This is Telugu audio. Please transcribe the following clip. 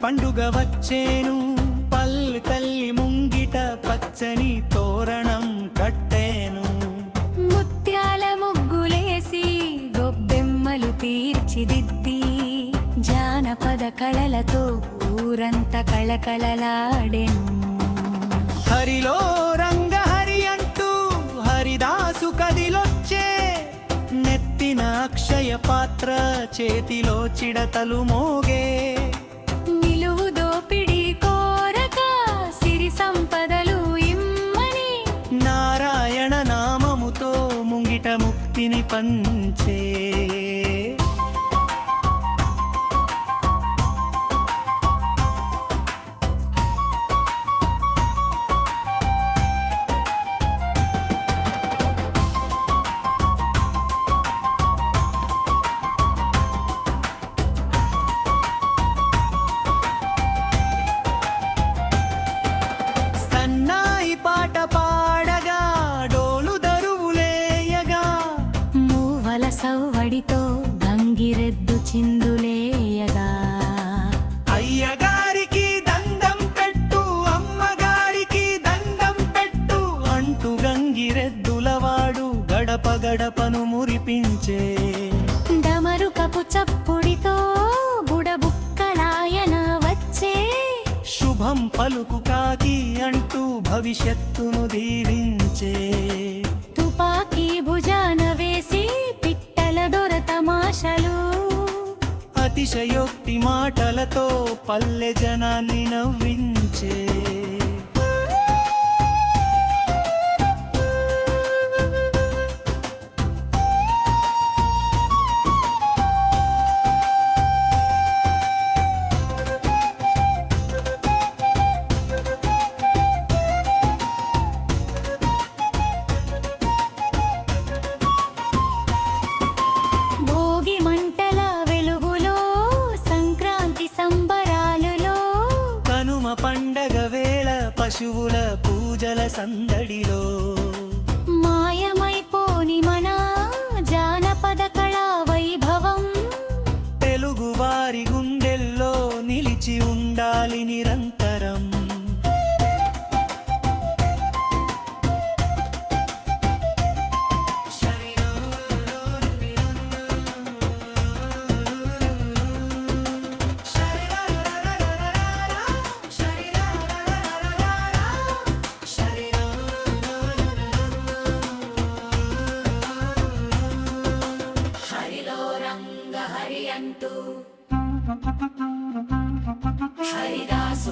పండుగ వచ్చేను, పల్లు తల్లి ముంగిట పచ్చని తోరణం కట్టేను. ముత్యాల ముగ్గులేసి గొబ్బెమ్మలు తీర్చిదిద్ది జానపద కళలతో ఊరంతా కళకళలాడెను. హరిలో రంగహరి అంటూ హరిదాసు కదిలొచ్చే, నెత్తిన అక్షయ పాత్ర చేతిలో చిడతలు మోగే. నిలువు దోపిడి కోరక సిరి సంపదలు ఇమ్మని నారాయణ నామముతో ముంగిట ముక్తిని పంచే. పాట పాడగా డోలు దరువులేయగా, మూవల సవ్వడితో గంగిరెద్దు చిందులేయగా, అయ్యగారికి దండం పెట్టు అమ్మగారికి దండం పెట్టు అంటూ గంగిరెద్దులవాడు గడప గడపను మురిపించే. డమరుకపు చప్పుడితో బుడబుక్కలాయన వచ్చే, శుభం పలుకు కాకి అంటూ భవిష్యత్తును దీవించే. తుపాకీ భుజాన వేసి పిట్టల దొర తమాషలు, అతిశయోక్తి మాటలతో పల్లె జనాన్ని నవ్వించే. పండగ వేళ పశువుల పూజల సందడిలో మాయమైపోని మన జానపద కళా వైభవం తెలుగు వారి గుండెల్లో నిలిచి ఉండాలి నిరంతరం. హరిదాసు